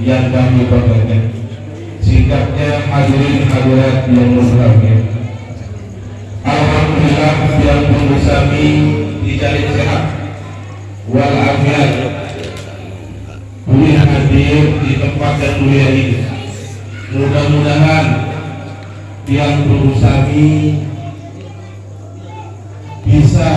yang kami banggakan, sikapnya hadirin hadirat yang berbahagia. Alhamdulillah yang kami dijalin sehat walafiat boleh hadir di tempat yang mulia ini. Mudah-mudahan yang kami bisa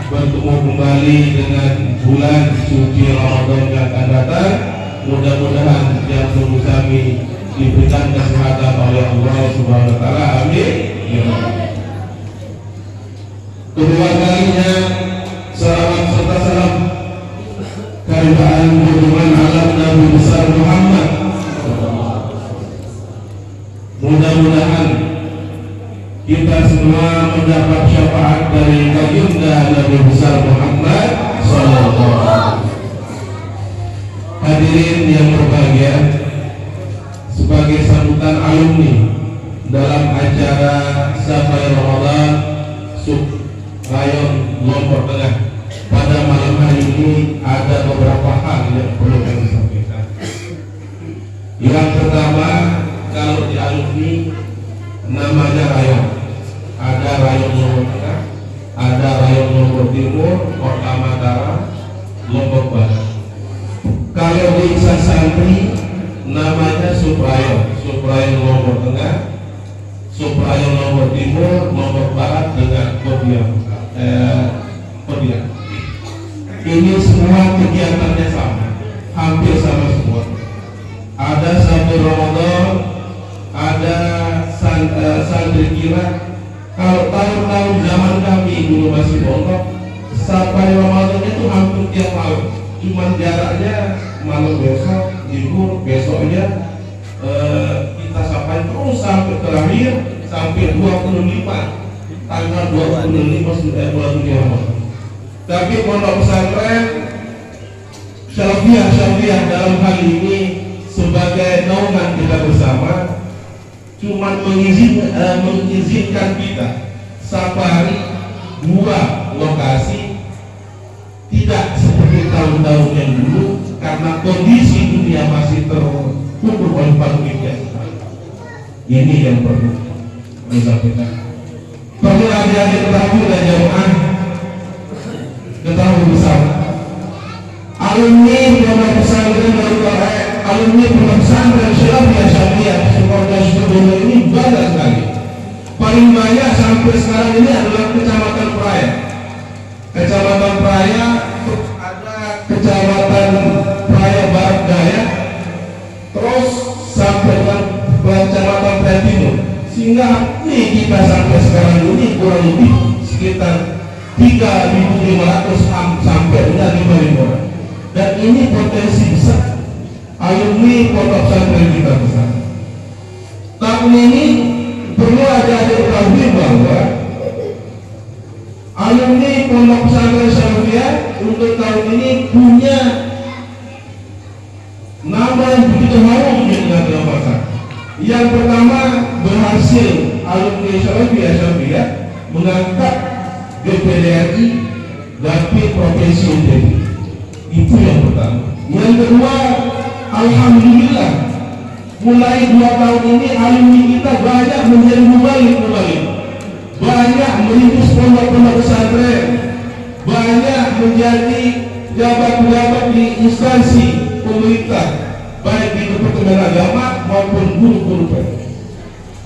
bertemu kembali dengan bulan suci Ramadan yang akan datang. Mudah-mudahan yang kami diberikan kesehatan oleh Allah Subhanahu wa taala. Amin. Ya Allah. Kedua kalinya salawat serta salam kehadiran junjungan alam Nabi besar Muhammad. Mudah-mudahan kita semua mendapat syafaat dari baginda Nabi besar Muhammad sallallahu alaihi wasallam. Hadirin yang berbahagia, sebagai sambutan alumni dalam acara Safai Ramadan Rayon Lombok Tengah pada malam hari ini, ada beberapa hal yang perlu kami sampaikan. Yang pertama, kalau di alumni namanya rayon, ada rayon Lombok Tengah, ada rayon Lombok Timur, Kota Mataram, Lombok Barat. Kalau di insan santri namanya subrayon, subrayon Lombok Tengah, subrayon Lombok Timur, Lombok Barat dengan Kodiam. Ini semua kegiatannya sama, hampir sama semua. Ada satu Ramadan, ada santri kira. Kalau tahun-tahun zaman kami dulu masih pondok, sampai Ramadan itu hampir tiap malam. Cuman jaraknya malam besok, libur besoknya, kita sampai terus sampai terakhir sampai 25 tanggal 25 bulan Ramadan. Tapi pondok pesantren Syalafiyah dalam hal ini sebagai naungan kita bersama cuma mengizinkan kita safari 2 lokasi, tidak seperti tahun-tahun yang dulu karena kondisi dunia masih terpukul oleh pandemi. Ini yang perlu disampaikan. Perlu adik-adik ketahui dan jamaah ketahui bersama, alumni pondok pesantren alumni pondok pesantren Syalafiyah Sukoharjo ini banyak sekali. Paling banyak sampai sekarang ini adalah Kecamatan Praia. Kecamatan Praia, ada Kecamatan Praia Barat Daya, terus sampai ke Kecamatan Praia Timur. Sehingga ini kita sampai sekarang ini kurang lebih sekitar 3.500 sampai dengan 5.000 orang. Dan ini potensi besar alumni pondok pesantren kita besar. Tahun ini perlu adik-adik ketahui bahwa alumni pondok pesantren Syalafiyah untuk tahun ini punya nama yang begitu harum dengan nama besar. Yang pertama, berhasil alumni Syalafiyah mengangkat DPRRI Dapil Provinsi NTB. Itu yang pertama. Yang kedua, alhamdulillah mulai 2 tahun ini alumni kita banyak menjadi mubalik, banyak merintis pondok-pondok pesantren, banyak menjadi jabat-jabat di instansi pemerintah, baik di Departemen Agama maupun guru-guru.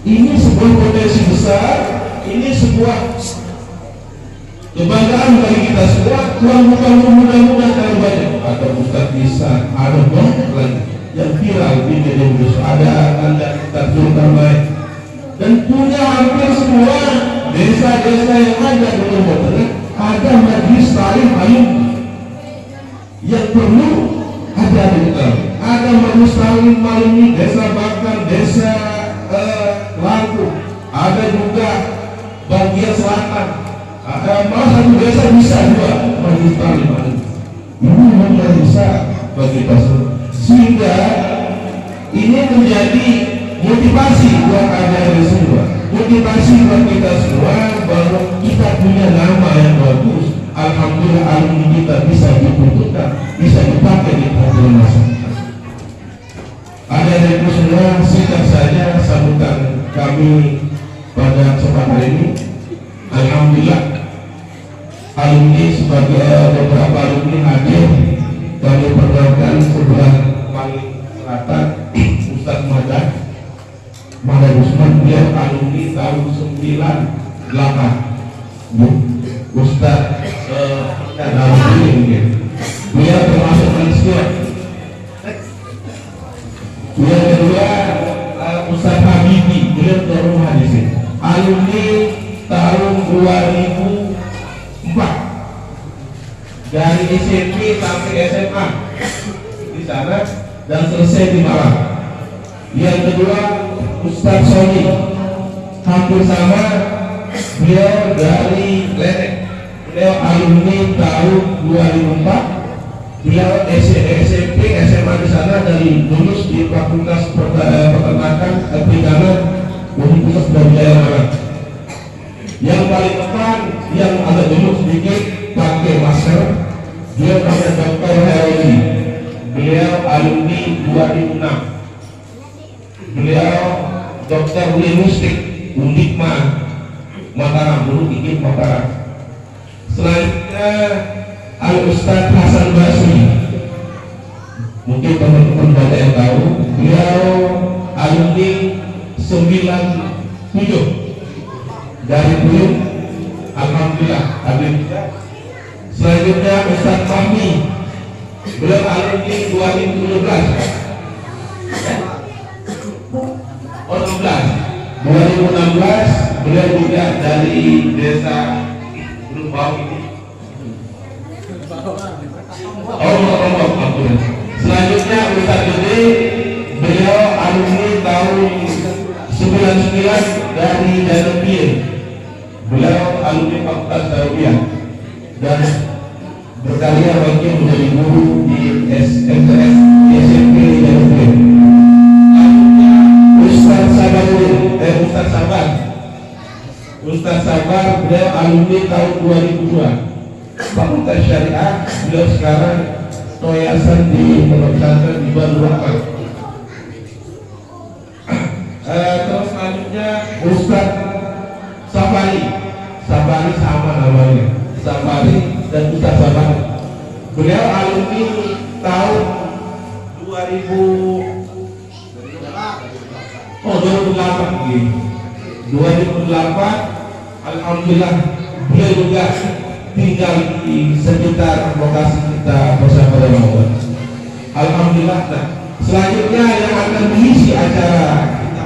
Ini sebuah potensi besar, ini sebuah kebanggaan bagi kita semua. Tuhan mudah-mudahan kalau banyak ada Ustaz bisa, ada banyak lagi yang viral di media sosial, ada anda Tarjul Damai, dan punya hampir semua desa-desa yang ada di Lombok Tengah ada majlis ta'lim alumni yang perlu ada majlis ta'lim alumni desa Bakar, desa Lampung, ada juga bagian selatan. Malah satu desa bisa juga majlis ta'lim alumni. Ini hanya bisa bagi kita semua, sehingga ini menjadi motivasi buat adik-adik semua, motivasi buat kita semua bahwa kita punya nama yang bagus. Alhamdulillah alumni kita bisa dibutuhkan, bisa dipakai di masyarakat. kami pada kesempatan ini. Alhamdulillah alumni sebagai beberapa alumni hadir. Kami perkenalkan sebelah paling selatan Ustaz Mada Usman, beliau alumni tahun 98. Ustaz beliau termasuk manusia. Yang kedua Ustaz Habibi, beliau dari rumah di sini, alumni tahun 2004 dari SMP sampai SMA di sana dan selesai di Malang. Yang kedua Ustaz Sony, hampir sama, beliau dari Lenek, beliau alumni tahun 2004. Beliau SMP, SMA di sana, dari lulus di Fakultas Peternakan Perikanan Universitas Brawijaya Malang. Yang paling depan, yang agak gemuk sedikit, pakai masker, beliau namanya Dr. Heroji. Beliau alumni 2006. Beliau dokter linguistik Undikma Mataram, dulu Ikip Mataram. Selanjutnya Al-Ustaz Hasan Basri, mungkin teman-teman banyak yang tahu, beliau alumni 97 dari Buyung. Alhamdulillah, alhamdulillah. Selanjutnya Ustaz Fahmi, beliau alumni 2017. Oh, 2016, beliau juga dari desa Gunung Bau ini. Selanjutnya Ustaz Gede, beliau alumni tahun 99 dari Danubien. Beliau alumni Fakultas Danubien dan berkarya bagi menjadi guru di SMTS SMP Danubien. Ustaz Sabar, beliau alumni tahun 2002 Fakultas Syariah. Beliau sekarang toyasan di pondok pesantren di Bandung. Terus selanjutnya Ustaz Safari sama namanya, Safari dan Ustaz Safari. Beliau alumni tahun 2008. Alhamdulillah, beliau juga tinggal di sekitar lokasi kita bersama Ramadan. Alhamdulillah. Nah, selanjutnya yang akan mengisi acara kita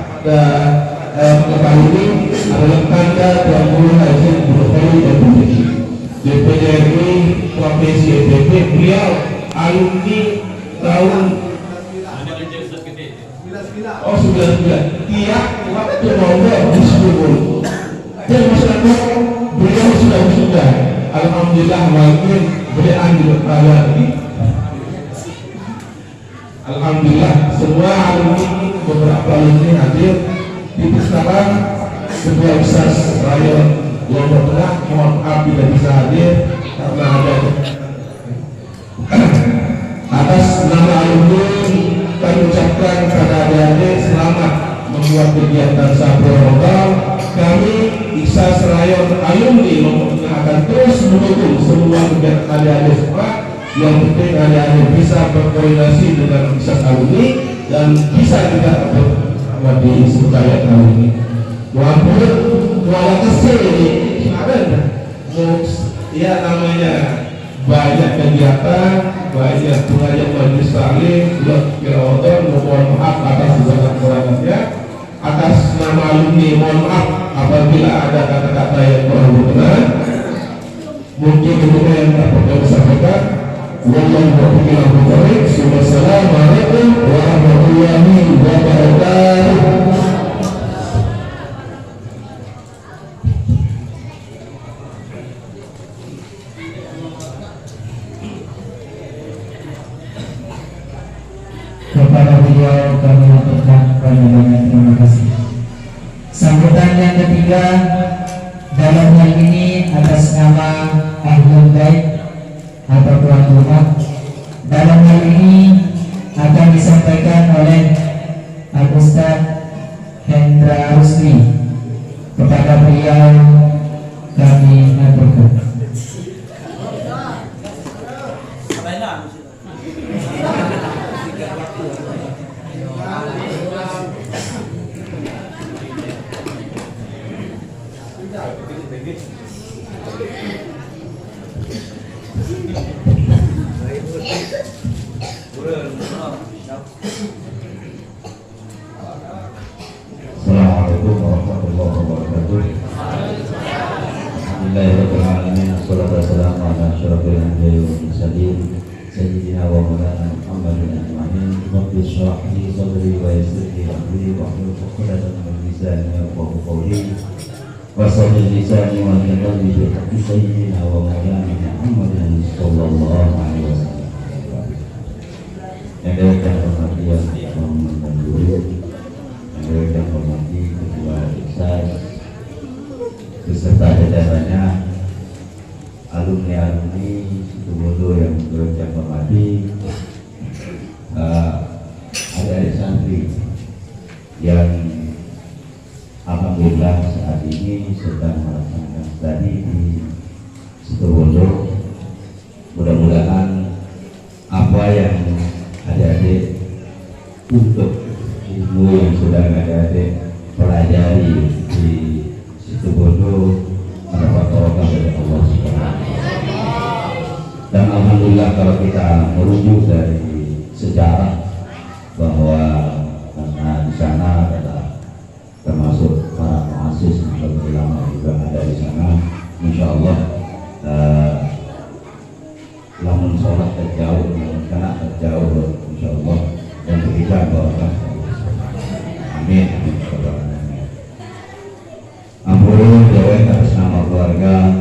pada kali ini adalah Kanda Tuan Guru Haji Brokoli dan Bukti DPD RI Provinsi NTB. Beliau alumni tahun 99. Tiap waktu nomor di seluruh dan masyarakat beliau sudah. Alhamdulillah, walaupun beliau ambil lagi. Alhamdulillah, semua alumni, beberapa alumni hadir. Titik sekarang Ketua Ustaz Rayon Lombok Tengah, mohon maaf tidak bisa hadir karena ada atas nama alumni kami ucapkan kepada adik-adik selamat membuat kegiatan Sabtu Ramadan. Kami Iksa Serayon alumni Lombok Tengah akan terus mendukung semua kegiatan adik-adik semua. Yang penting adik-adik bisa berkoordinasi dengan Iksa alumni dan bisa kita bersama di Surabaya tahun ini. Walaupun walau kesel ini ya namanya banyak kegiatan, banyak pengajian majelis taklim, bulan Ramadan. Mohon maaf atas segala kekurangannya. Atas nama alumni mohon maaf apabila ada kata-kata yang kurang berkenan. Mungkin itu yang dapat kami sampaikan. Wassalamualaikum warahmatullahi wabarakatuh. Kepada beliau kami aturkan banyak terima kasih. Sambutan yang ketiga dalam hal ini atas nama Ahlul Bait atau tuan rumah, dalam hal ini akan disampaikan oleh Al Ustaz Hendra Rusli. Kepada beliau kami aturkan. Assalamualaikum warahmatullahi wabarakatuh. Bismillahirrahmanirrahim. Wassalatu wassalamu ala asyrofil anbiya'i wal mursalin sayyidina wa maulana Muhammadin ajma'in. Rabbi shrah li sadri wa yassir li amri wahlul 'uqdatam min lisani yafqahu qawli. Wassalamu lisani wa qalbi bi haqqi sayyidina wa maulana Muhammadin sallallahu alaihi wasallam. Yang hormati yang mengumpulkan guru, yang hormati ketua besar beserta jajarannya, alumni Situbondo yang saya hormati, adik-adik santri yang alhamdulillah saat ini sedang melaksanakan studi di Situbondo. Mudah-mudahan apa yang adik-adik untuk ilmu yang sudah adik-adik pelajari di Situbondo mendapat barokah dari Allah Subhanahu. Dan alhamdulillah kalau kita merujuk dari sejarah bahwa karena di sana adalah termasuk para muassis ulama juga ada di sana, insya Allah lamun sholat terjauh, karena terjauh insya Allah dan berikan barokah. Amin. Ampun dewek atas nama keluarga,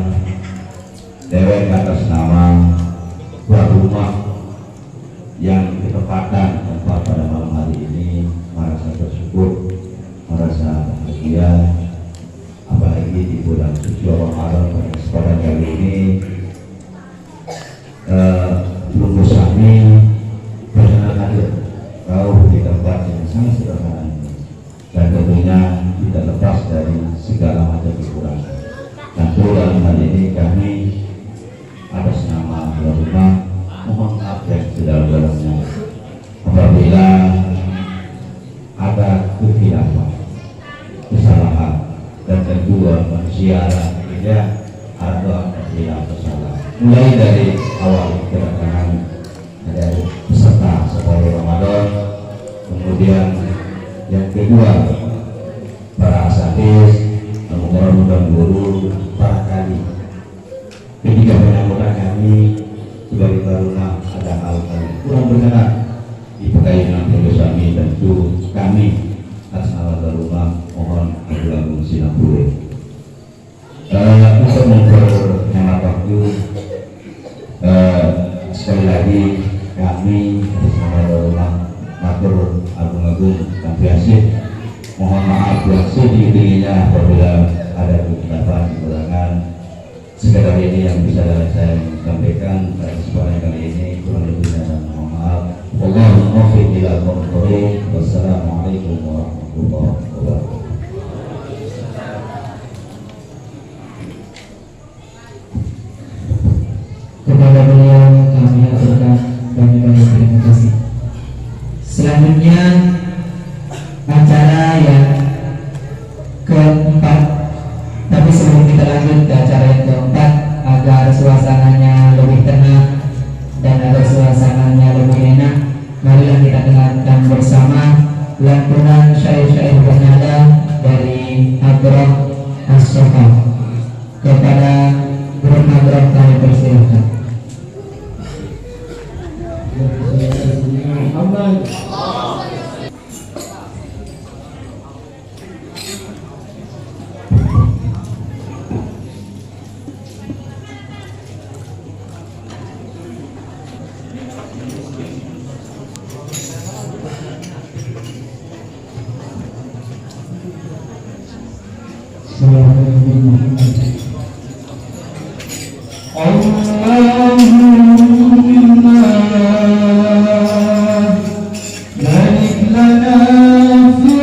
dewek atas nama tuan rumah yang ketepatan tempat pada malam hari ini merasa bersyukur, merasa bahagia, apalagi di bulan suci Ramadan pada kesempatan kali ini Lungkus kami berkenan hadir jauh di tempat yang sangat sederhana ini, dan tentunya tidak lepas dari segala macam kekurangan. Dan dalam hal ini kami atas nama rumah mohon maaf yang sedalam-dalamnya apabila ada kekhilafan, kesalahan, dan kedua manusia tidak ada kesalahan. Mulai dari awal kedatangan dari peserta sebagai Ramadan, kemudian yang kedua para asatidz, mudah-mudahan guru, para kali, ketiga penyambutan kami sebagai taruna ada hal-hal kurang berkenan di pekayunan kami, tentu kami atas nama taruna mohon agung sinapura. Untuk memperhemat waktu, sekali lagi kami atas nama taruna matur agung-agung dan biasih mohon maaf yang sedih-sedihnya apabila ada kekurangan kekurangan. Sekedar ini yang bisa saya sampaikan pada kesempatan kali ini, kurang lebihnya dan mohon maaf. Wallahul muwaffiq ila aqwamit thoriq. Wassalamualaikum warahmatullahi wabarakatuh. Kepada beliau kami aturkan banyak-banyak terima kasih. Selanjutnya acara yang keempat, tapi sebelum kita lanjut ke acara yang keempat, agar suasananya lebih tenang dan agar suasananya lebih enak, marilah kita dengarkan bersama lantunan syair-syair bernada dari Hadroh As-Sofa. Kepada Guru Hadroh kami persilahkan. Allahumma barik lana fi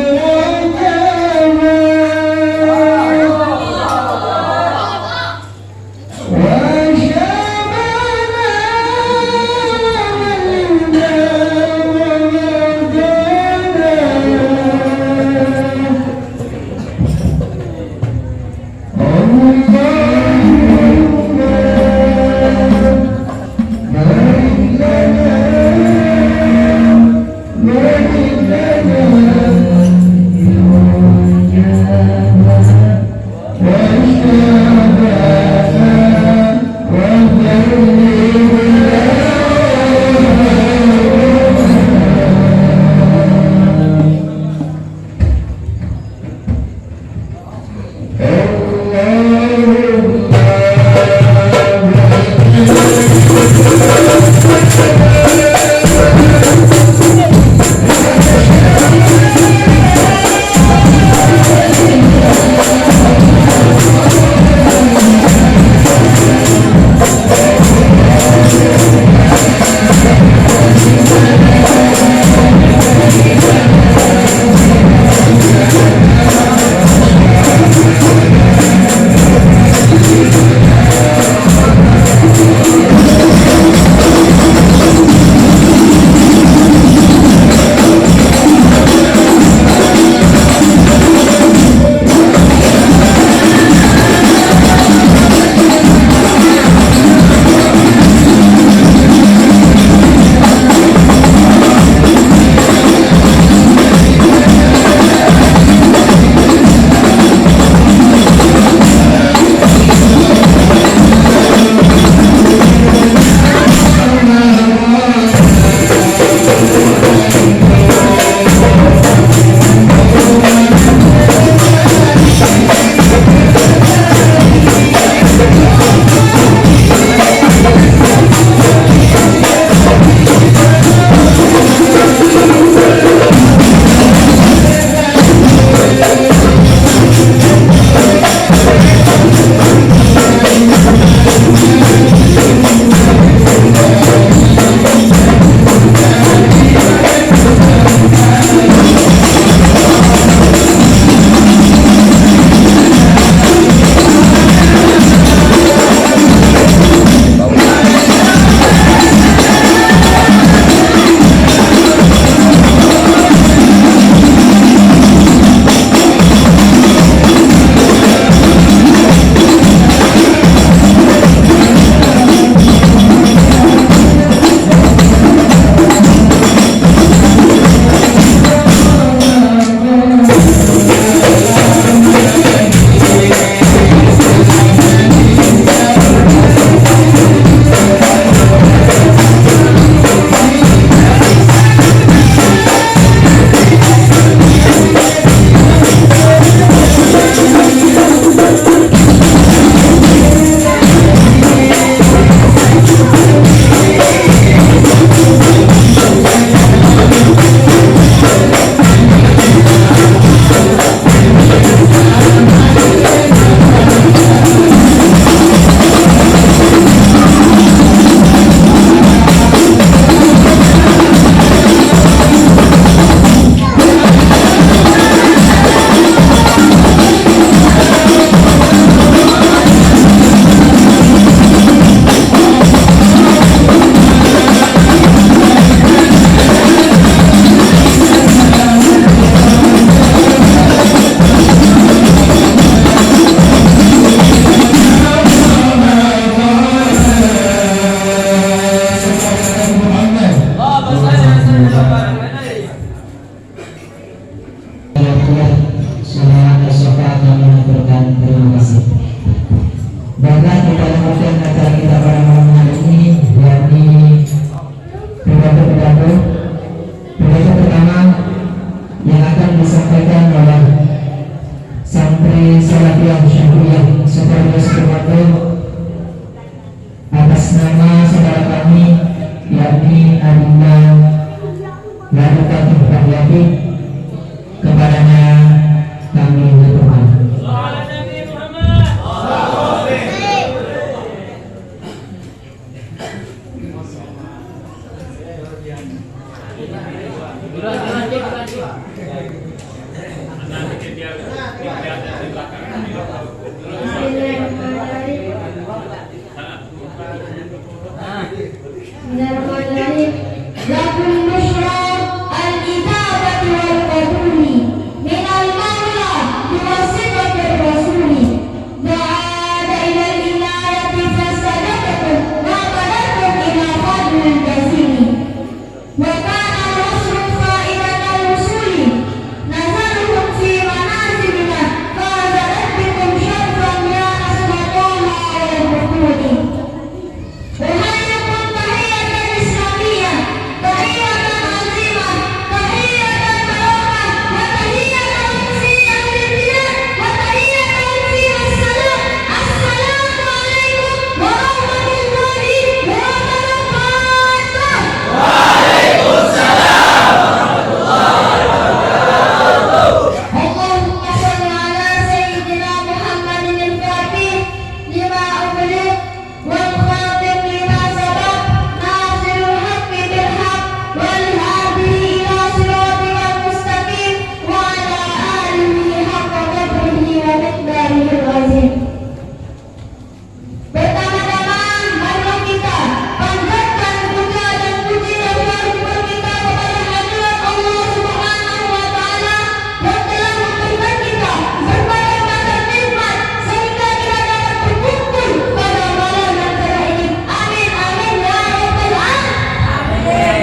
Salafiyah Syariah Sekaligus Kepada atas nama saudara kami yakni Adinda Larukatul Haryati, kepadanya kami berdoa. Bismillahirrahmanirrahim. Lakul busyra al-ijabati wal qabuli minal maula biwasitatir rasuli da'ada ilal inayati fasadatum wa qadatum ila fadlil jazili wa kana rusru fa'idan al-rusuli nazaluhum fi manazilina fa'azadat bikum syarfan ya asmataha al-bukuli. Uhayyakum tahiyatan islamiyah, tahiyatan azimah, tahiyatan barakah, wa tahiyatan fi ahli bilad, wa tahiyatan fi assalam. Assalamu alaikum warahmatullahi wabarakatuh. Allahumma shalli ala sayyidina Muhammadin al-Fatih lima ughliq wal khatim lima sabaq nasirul haqqi bil haqq wal hadi ila siratal mustaqim wa ala alihi haqqa qadrihi wa miqdarihi al-azim. Pertama-tama marilah kita panjatkan puja dan puji yang luar kita kepada hadirat Allah Subhanahu wa taala yang telah memberikan kita berbagai macam nikmat sehingga kita dapat berkumpul pada malam yang cerah ini. Amin amin ya rabbal alamin.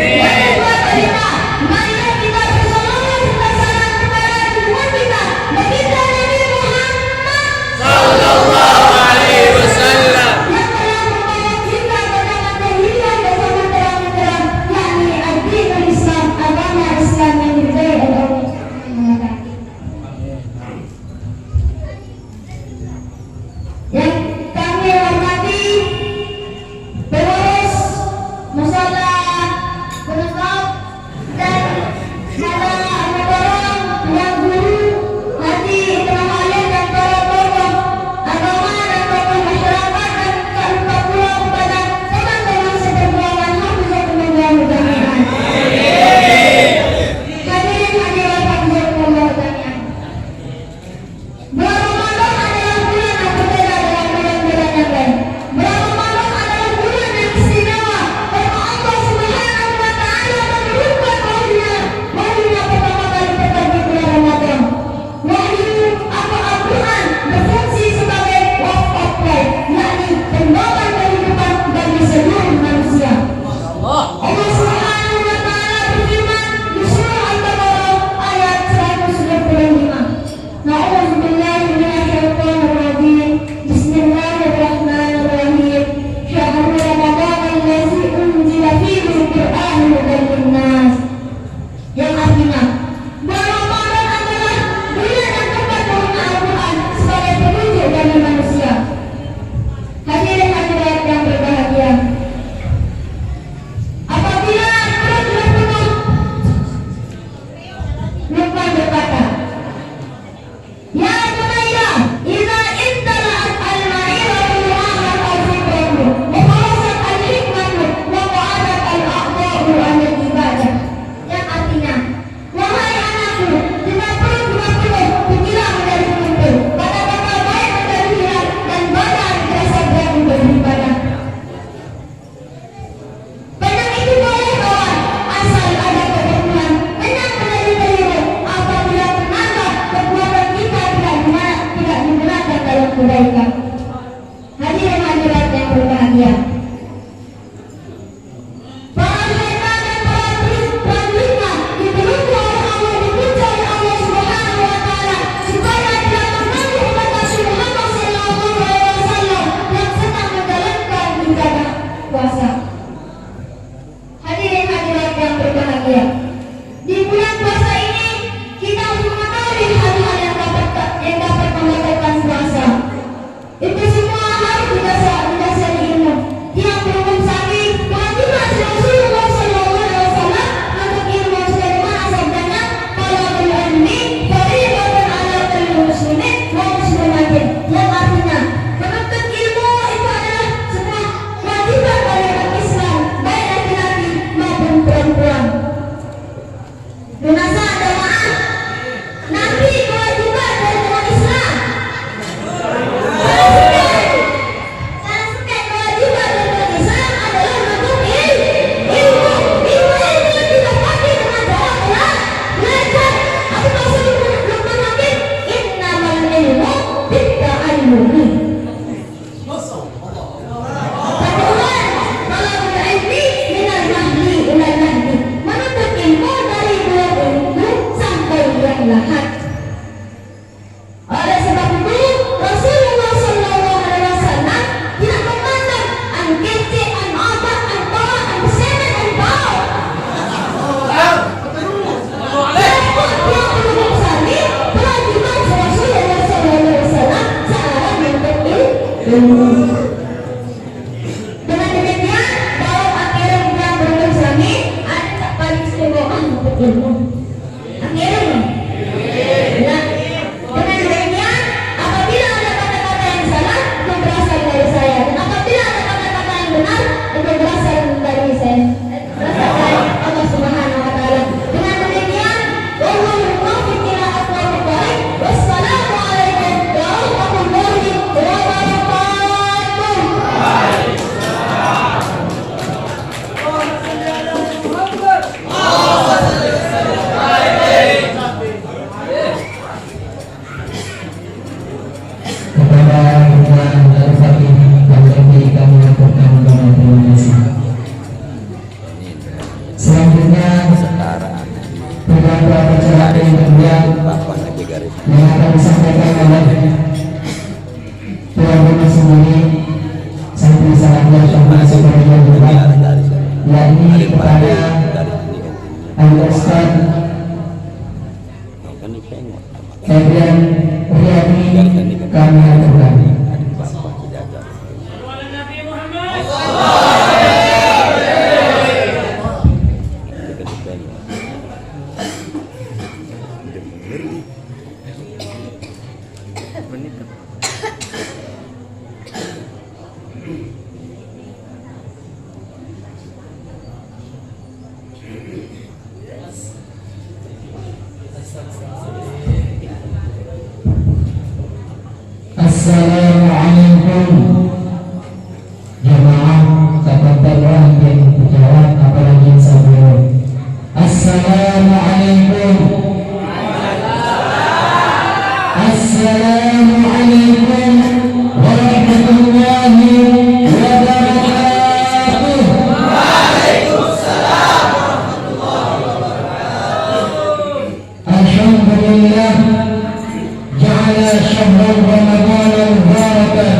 Yang kedua kelima, marilah kita bersolawat serta salam kepada Tuhan kita, baginda Nabi Muhammad yang telah membawa kita ke dalam kehidupan bersama terang-terang, yakni ad-dinul Islam, agama Islam yang diridhai oleh Allah Subhanahu wa taala. Yang kami hormati pengurus musala penetap dan para anggota yang guru hati internal alim dan para tokoh agama dan tokoh masyarakat, dan tak lupa pula kepada teman-teman seperjuangan hafizakumullah jami'an. Hadirin hadirat hafizakumullah jami'an. Bulan Ramadan adalah bulan yang berbeda dengan bulan-bulan yang lain. Bulan Ramadan adalah bulan yang istimewa karena Allah Subhanahu wa taala menurunkan wahyunya kepada Dengan demikian, kalau akhirnya yang bersuami ada tak paling istimewa ilmu. Akhirnya, nah, dengan demikian, apabila ada kata-kata yang salah, itu berasal dari saya. Dan apabila ada kata-kata yang benar, itu berasal dari saya. Berasal dari Allah Subhanahu Wa Taala. Dengan demikian, wallahu muwaffiq ila aqwamit thoriq. Wassalamualaikum warahmatullahi wabarakatuh. Kepada Tuhan Al-Fatih dan bagi kami lakukan banyak terima kasih. Selanjutnya beberapa acara yang kedua yang akan disampaikan oleh Tuan Guru sendiri Santri Salahnya Syahman Sekolah juga, yakni kepada Al-Ustaz Adrian Riyadi kami lakukan. Assalamualaikum jemaah, tafadhallah yang berjawab apalagi yang sabar. Assalamualaikum. Assalamualaikum warahmatullahi wabarakatuh. Waalaikumsalam warahmatullahi wabarakatuh. Alhamdulillah ja'ala syahrul Ramadan al-barakah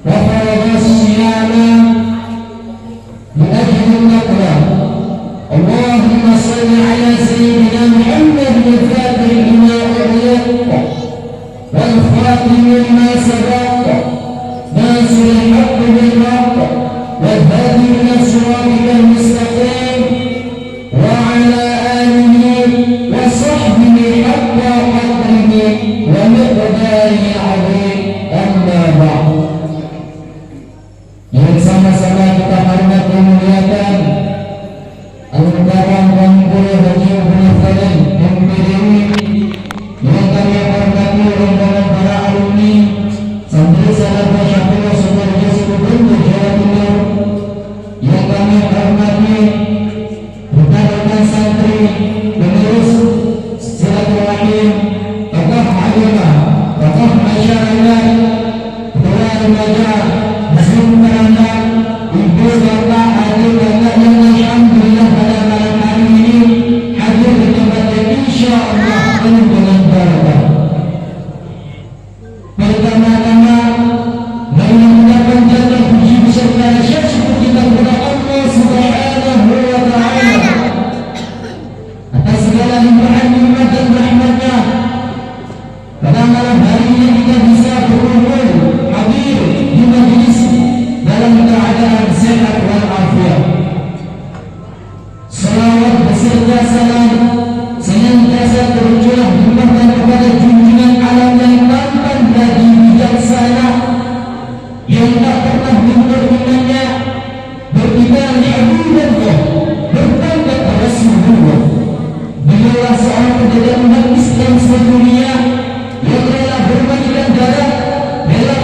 wa farada as-siyama li ajli an-naqwa. Allahumma salli ala sayyidina Muhammad al-fatih lima ughliq wal khatim lima sabaq nasir al-haqq bil haqq wal hadi ila siratikal mustaqim wa ala alihi wa sahbihi haqqa qadrihi wa miqdarihi al-azim. Amma ba'd. Yang sama-sama kita hormati dan muliakan Al-Mukarram Tuan Guru Haji Ibnu Fadil MPDW, yang kami hormati rombongan para alumni Santri Salafah Syafirah Sukoharjo Situbondo Jawa Timur, yang kami hormati rekan-rekan santri, pengurus silaturahim, tokoh agama, tokoh masyarakat, ketua remaja, muslim beranak, ibu bapak, adik kakak yang alhamdulillah pada malam hari ini hadir di tempat yang insya Allah penuh dengan barakah. Pertama-tama, mari mengucapkan jannah puji beserta syukur kita kepada Allah Subhanahu wa Ta'ala atas segala limpahan nikmat dan rahmatnya. Pada malam hari ini kita bisa berkumpul hadir di majelis dalam keadaan sehat walafiat. Salawat beserta salam senantiasa tercurah limpahkan kepada junjungan alam yang tampan lagi bijaksana, yang tak pernah menurunkannya, berkibar di Abdullah, bertangkat Rasulullah. Beliaulah seorang penjaga umat Islam sedunia yang rela berbagi darah, rela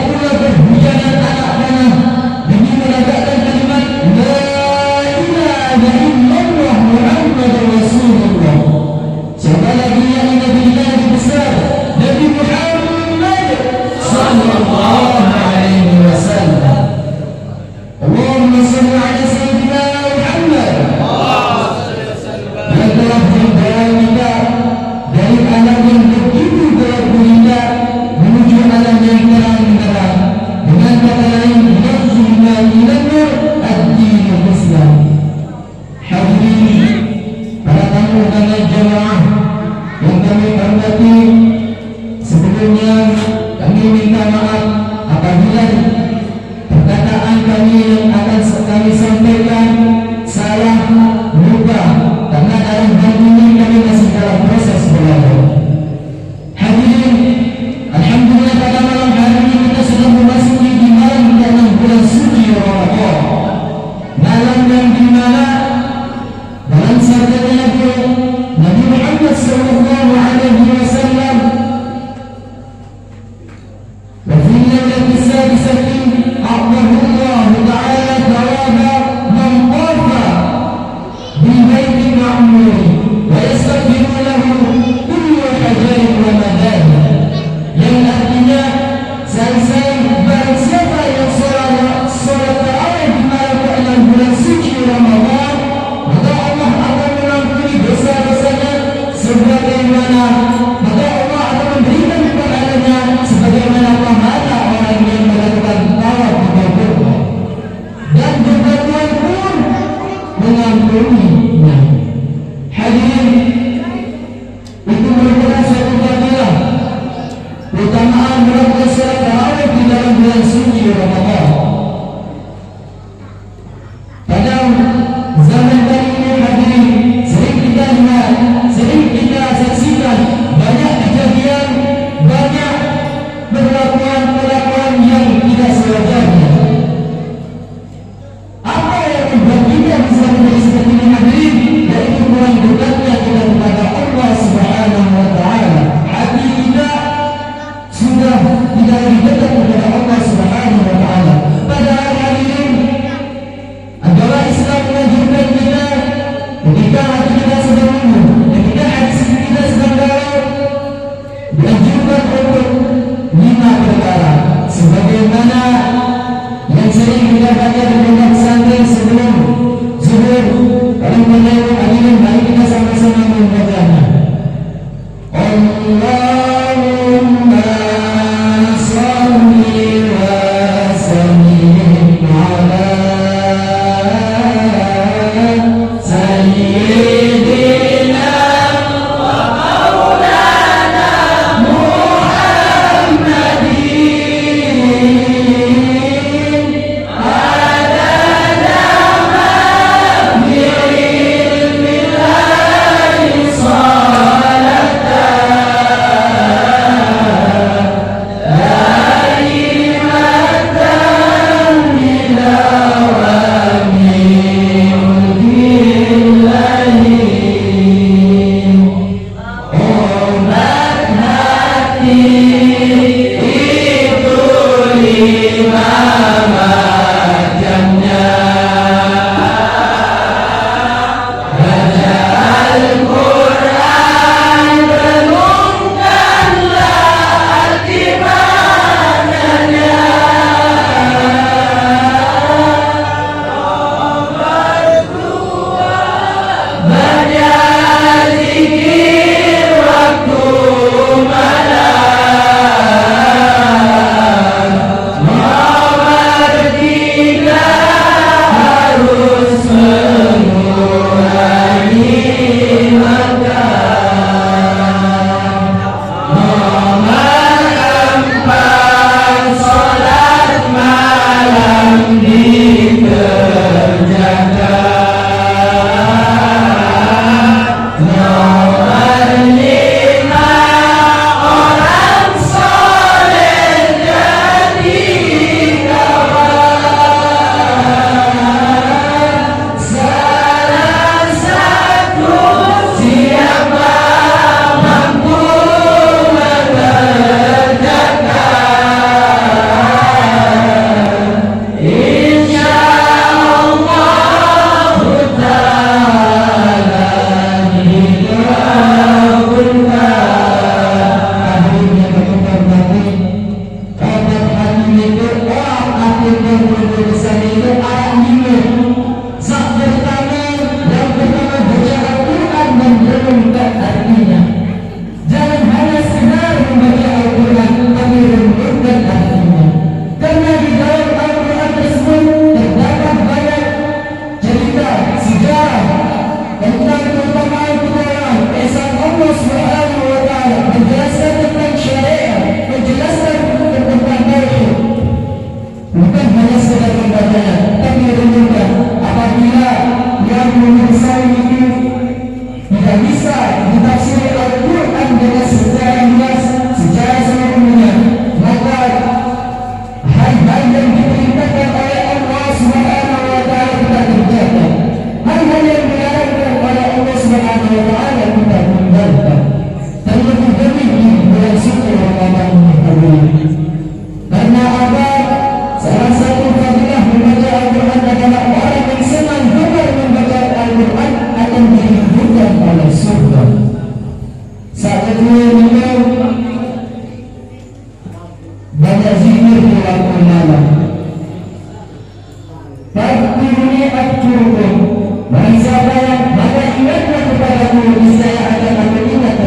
sebagaimana maka Allah akan memberikan kepadanya sebagaimana pahala orang yang melakukan tawaf di Baitullah, dan bebatuan pun mengampuninya. Hadirin, itu merupakan suatu fadilah keutamaan melakukan salat tarawih di dalam bulan suci Ramadan. Pada zaman kali ini hadirin, sering kita lihat, sering kita saksikan banyak kejadian, banyak perlakuan yang tidak sewajarnya. Apa yang membuat kita bisa menjadi seperti ini hadirin? Yaitu kurang dekatnya kita kepada Allah Subhanahu wa Ta'ala. Hati kita sudah tidak lagi dekat kepada Allah Subhanahu wa Ta'ala. Padahal hadirin, agama Islam mengajarkan kita ketika hati kita sedang luluh, ketika hati kita sedang galau, dianjurkan untuk 5 perkara sebagaimana yang sering kita baca di pondok pesantren sebelum zuhur. Kalau mengenai hadirin, mari kita sama-sama membacanya. Allahumma salli wa sallim ala sayyidina wa maulana Muhammadin adada ma fi ilmillahi salatan daimatan ila wamiudillahi. Obat hati itu 5 macamnya. Baca Al-Quran, renungkanlah arti maknanya. Baca zikir waktu malam. Nomor 3 harus mengurangi makan. Nomor 4 sholat malam dikerjakan. Nomor 5 orang soleh jadi kawan. Salah satu siapa mampu mengerjakan, insya Allah ta'ala dikabulkan. Hadirin yang berhormati, obat hati itu, hati yang berbesar itu ayat 5. Sak pertama, yang pertama baca Al-Quran dan renungkan artinya. Jangan hanya sekedar membaca Al-Quran, tapi renungkan artinya. Karena di dalam Al-Quran tersebut terdapat banyak cerita, sejarah tentang keutamaan keutamaan ihsan Allah Subhanahu wa Ta'ala, menjelaskan tentang syariat, menjelaskan tentang tauhid. Bukan hanya sekedar membacanya, tapi renungkan. Apabila yang menyelesai itu tidak bisa ditafsir Al-Quran dengan secara luas, secara sempurna, maka hal-hal yang diperintahkan oleh Allah Subhanahu wa Ta'ala kita kerjakan. Hal-hal yang dilarangkan oleh Allah Subhanahu wa Ta'ala kita tinggalkan. Terlebih lebih di bulan suci Ramadan ini. Karena apa? Salah satu fadilah membaca Al-Quran adalah orang yang senang gemar membaca Al-Quran akan dihidupkan oleh surga. Saat kedua juga banyak zikir di waktu malam. Fakiruni akturukum, maka ingatlah kepadaku, niscaya akan aku ingat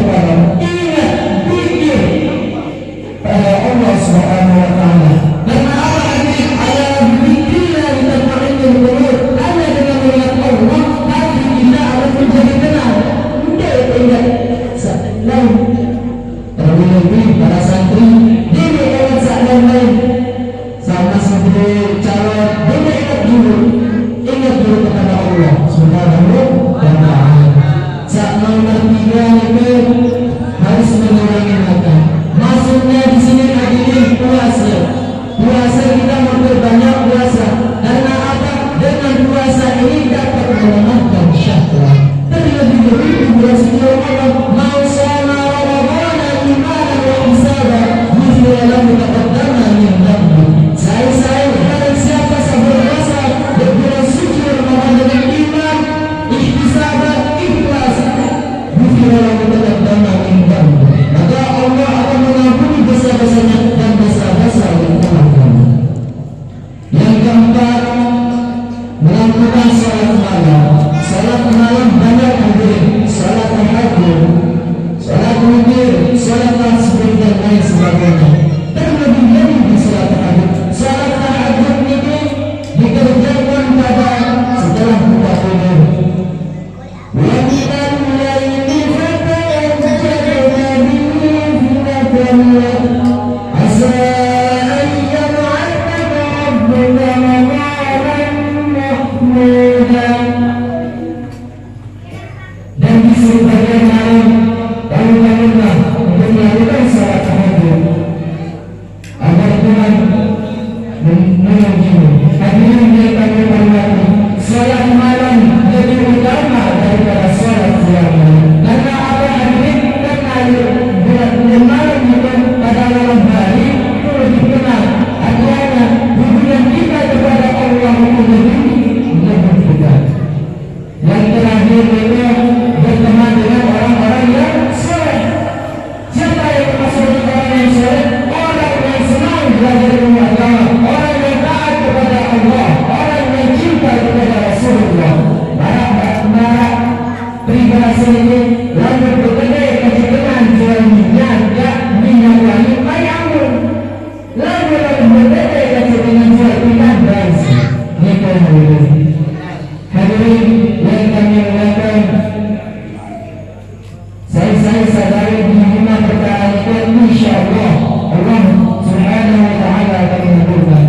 saya sadari bagaimana perkara itu, insyaallah Allah Subhanahu wa taala akan mengabulkan.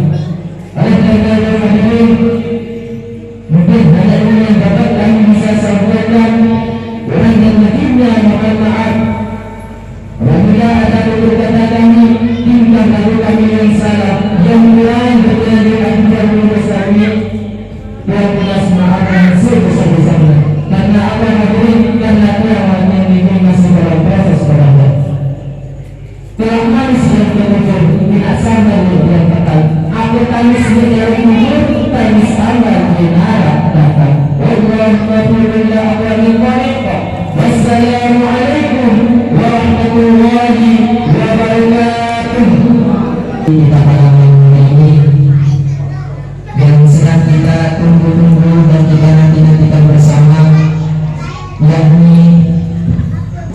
Oleh karena itu hadirin, mungkin hanya ini yang dapat kami bisa sampaikan. Orang yang mestinya mohon maaf apabila ada kata kami tinggal lalu kami yang salah yang mulai terjadi akibat kami dan belas maafkan sebesar-besarnya. Karena apa hadirin? Karena Tuhan yang ini masih dalam proses berada. Telah manis yang kemudian tidak sama yang datang. Aku tangis dari kubur, tangis amal di neraka datang. Wassalamualaikum warahmatullahi wabarakatuh. Kita malam ini yang sedang kita tunggu-tunggu dan kita nanti-nantikan bersama, yakni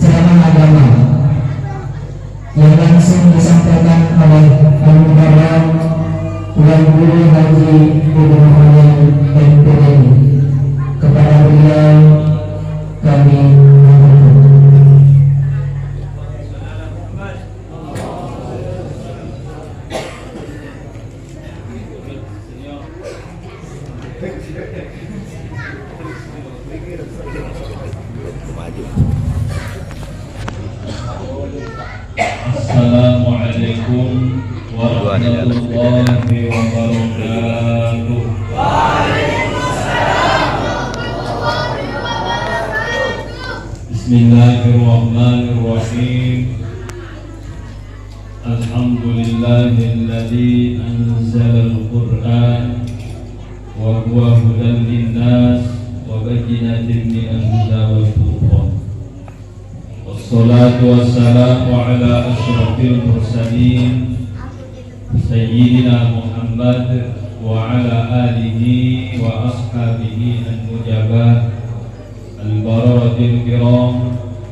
ceramah agama yang langsung disampaikan oleh Al-Mukarram Tuan Guru Haji Ibnu Hamdan MPN. Kepada beliau kami Assalamualaikum warahmatullahi wabarakatuh. Bismillahirrahmanirrahim. Alhamdulillahilladzi anzalal Qur'an wa huwa hudan linnas wa bayyinatin minal huda wal furqan. Wassalatu wassalamu ala asyrafil mursalin Sayyidina Muhammad wa ala alihi wa ashabihi al-mujabah al-bararatil kiram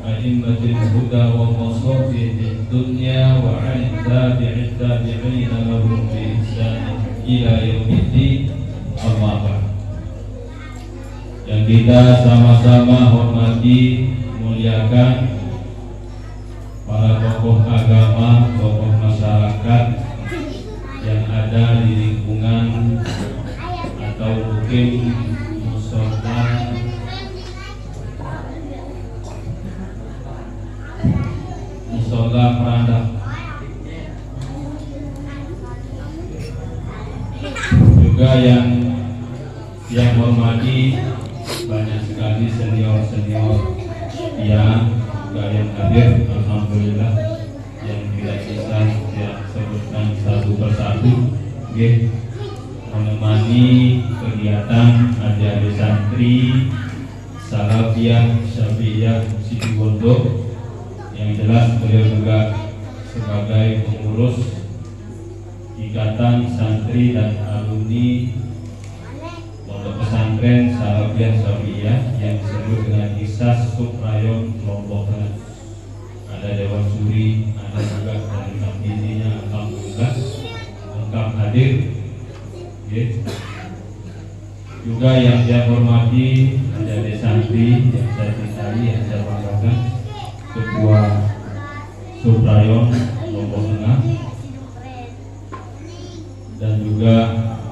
a'immatil huda wa masafihid dunya wa al-tabi'id tabi'ina lahum bi ihsan ila yaumiddin. Amma ba'd. Yang kita sama-sama hormati, muliakan para tokoh agama, tokoh masyarakat yang ada di lingkungan atau mungkin musola Merandah, juga yang hormati banyak sekali senior-senior yang hadir, alhamdulillah, yang tidak bisa saya sebutkan satu persatu, menemani kegiatan ajaran santri Salafiyah Syafi'iyah Situbondo. Yang jelas beliau juga sebagai pengurus Ikatan Santri dan Alumni Pondok Pesantren Salafiyah Syafi'iyah yang disebut dengan ISAS Suprayon Lombok Tengah. Ada Dewan Suri, ada juga dari kampininya, alhamdulillah lengkap hadir. Juga yang saya hormati ada santri yang saya cintai, yang saya banggakan, Ketua Suprayon Lombok Tengah dan juga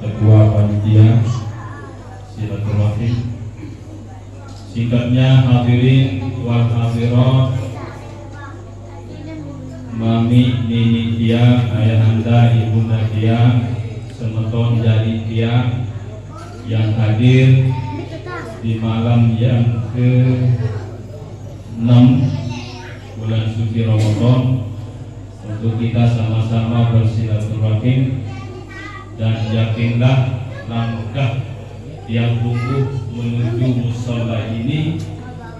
Ketua Panitia Silaturahim. Singkatnya, hadirin wal hadirat, mami, nini tiang, ayahanda, ibunda tiang, semeton jadi tiang yang hadir di malam yang ke-6 bulan suci Ramadan untuk kita sama-sama bersilaturahim, dan yakinlah langkah yang tunggu menuju musola ini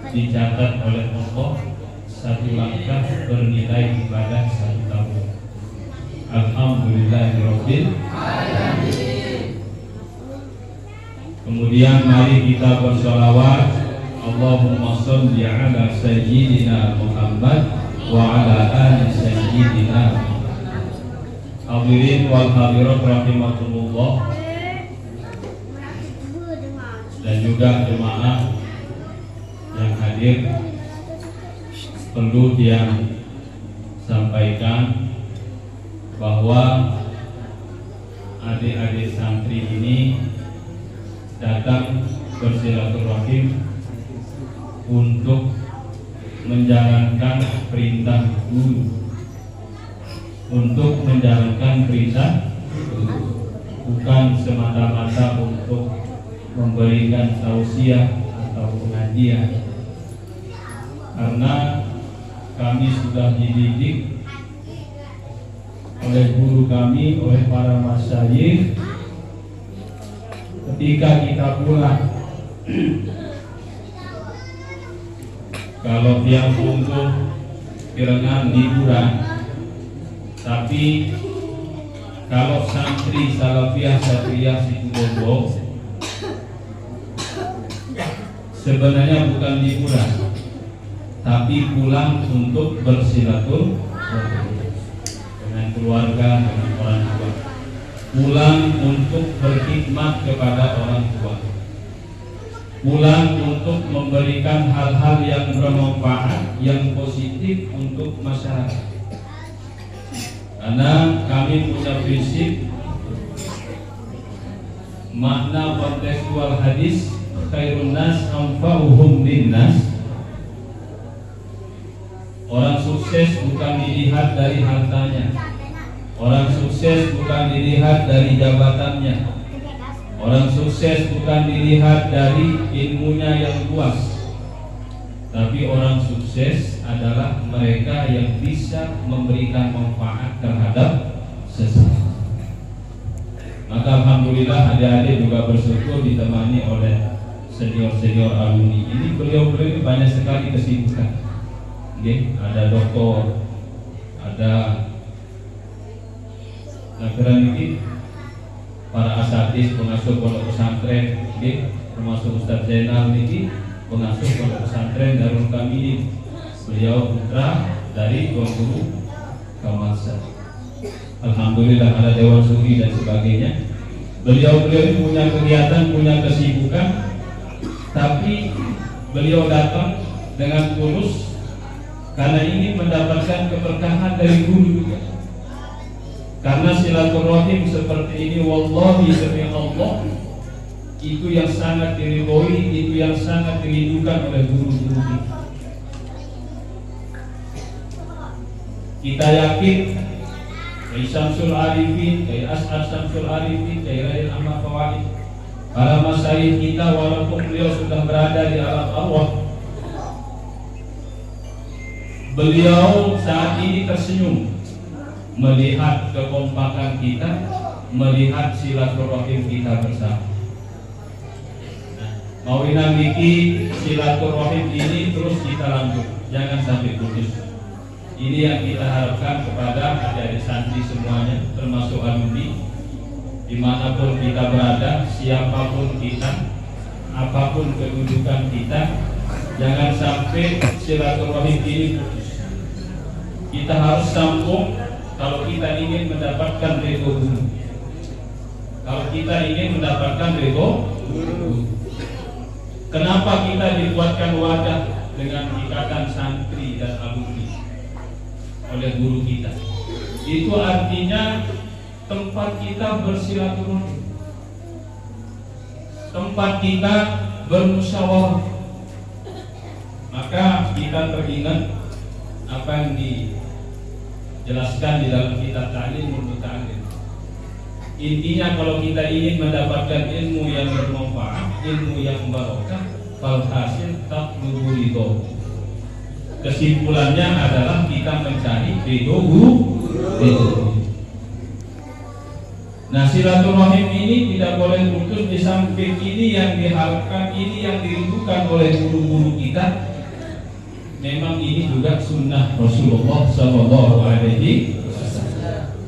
dicatat oleh Allah satu langkah bernilai ibadah 1 tahun. Alhamdulillahirabbil alamin. Kemudian mari kita bersolawat, Allahumma sholli ala sayyidina Muhammad wa ala ali sayyidina Muhammad. Hadirin wal hadirat rahimakumullah, dan juga jemaah yang hadir. perlu dia sampaikan bahwa adik-adik santri ini datang bersilaturahim untuk menjalankan perintah guru, untuk menjalankan perintah guru, bukan semata-mata untuk memberikan tausiah atau pengajian. Karena kami sudah dididik oleh guru kami, oleh para masyayikh, ketika kita pulang kalau tiang untuk kirangan liburan, tapi kalau santri salafiyah satriyah Situbondo sebenarnya bukan liburan, tapi pulang untuk bersilaturahmi dengan keluarga, dengan orang tua, pulang untuk berkhidmat kepada orang tua, pulang untuk memberikan hal-hal yang bermanfaat, yang positif untuk masyarakat. Karena kami punya prinsip makna kontekstual hadis khairun nas anfa'uhum linnas. Orang sukses bukan dilihat dari hartanya, orang sukses bukan dilihat dari jabatannya, orang sukses bukan dilihat dari ilmunya yang luas, tapi orang sukses adalah mereka yang bisa memberikan manfaat terhadap sesama. Maka alhamdulillah adik-adik juga bersyukur ditemani oleh senior-senior alumni ini. Beliau-beliau banyak sekali kesibukan. Ada doktor, ada nakran ini para asatidz pengasuh pondok pesantren, termasuk Ustadz Zainal ini pengasuh pondok pesantren Darul Kamil. Beliau putra dari Tuan Guru Kamalsa. Alhamdulillah ada Dewan Suri dan sebagainya. Beliau punya kegiatan, punya kesibukan, tapi beliau datang dengan tulus karena ingin mendapatkan keberkahan dari guru juga. Karena silaturahim seperti ini, wallahi demi Allah, itu yang sangat diridhoi, itu yang sangat dirindukan oleh guru-guru kita. Kita yakin Kiai Syamsul Arifin, Kiai As'ad Syamsul Arifin, Kiai Rail Ahmad Fawaid, para masyayikh kita walaupun beliau sudah berada di alam arwah, beliau saat ini tersenyum melihat kekompakan kita, melihat silaturahim kita bersama. Mauina Miki silaturahim ini terus kita lanjut, jangan sampai putus. Ini yang kita harapkan kepada adik-adik santri semuanya, termasuk alumni, dimanapun kita berada, siapapun kita, apapun kedudukan kita, jangan sampai silaturahim ini putus. Kita harus sambung kalau kita ingin mendapatkan ridho guru. Kalau kita ingin mendapatkan ridho guru. Kenapa kita dibuatkan wadah dengan ikatan santri dan alumni oleh guru kita? Itu artinya tempat kita bersilaturahmi, tempat kita bermusyawarah. Maka kita teringat apa yang dijelaskan di dalam kitab Ta'limul Muta'allim. Intinya kalau kita ingin mendapatkan ilmu yang bermanfaat, ilmu yang barokah, falhasil tatlubu ridho. Kesimpulannya adalah kita mencari ridho guru. Nah, silaturahim ini tidak boleh putus. Di samping ini yang diharapkan, ini yang dirindukan oleh guru-guru kita. Memang ini juga sunnah Rasulullah SAW.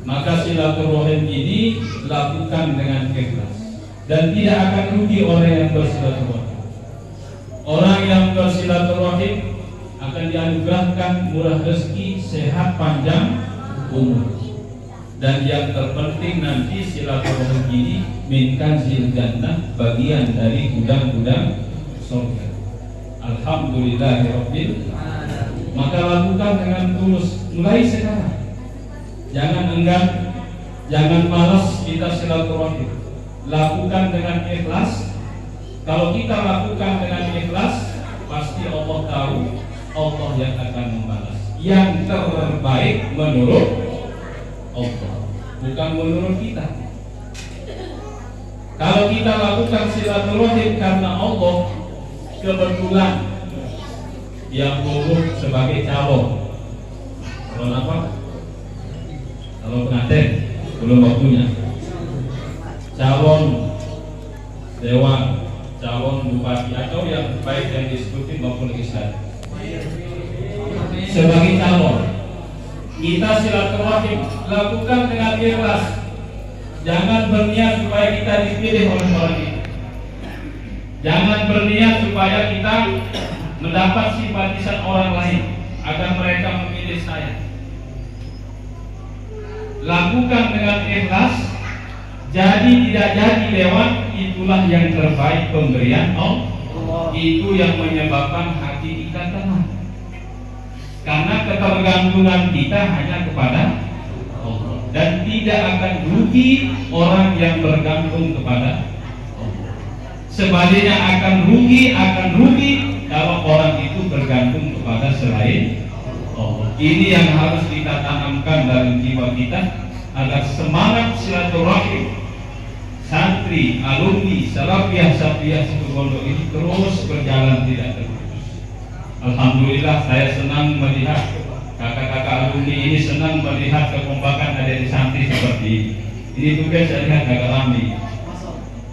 Maka silaturahim ini lakukan dengan ikhlas dan tidak akan rugi orang yang bersilaturahim. Orang yang bersilaturahim akan dianugerahkan murah rezeki, sehat, panjang umur. Dan yang terpenting nanti silaturahim ini min kanzil jannah, bagian dari gudang-gudang surga. Alhamdulillahirabbil alamin. maka lakukan dengan tulus mulai sekarang. Jangan enggan, jangan malas kita silaturahim. Lakukan dengan ikhlas. Kalau kita lakukan dengan ikhlas, pasti Allah tahu, Allah yang akan membalas. Yang terbaik menurut Allah, bukan menurut kita. Kalau kita lakukan silaturahim karena Allah, kebetulan yang umum sebagai calon. Calon apa? Kalau pengantin belum waktunya. Calon dewan, calon bupati atau yang baik yang disebutin maupun legislatif. Sebagai calon, kita silaturahim lakukan dengan ikhlas. Jangan berniat supaya kita dipilih oleh orang itu. Jangan berniat supaya kita mendapat simpatisan orang lain agar mereka memilih saya. Lakukan dengan ikhlas. Jadi tidak jadi dewan, itulah yang terbaik pemberian Allah. Itu yang menyebabkan hati kita tenang. Karena ketergantungan kita hanya kepada Allah. Dan tidak akan rugi orang yang bergantung kepada Allah. Sebaliknya akan rugi kalau orang itu bergantung kepada selain Allah. Ini yang harus kita tanamkan dalam jiwa kita agar semangat silaturahim santri, alumni, salafiyah, safiyah Situbondo ini terus berjalan tidak terputus. Alhamdulillah, saya senang melihat kakak-kakak alumni ini, senang melihat kekompakan ada di santri seperti ini. Ini tugas saya lihat agak ramai.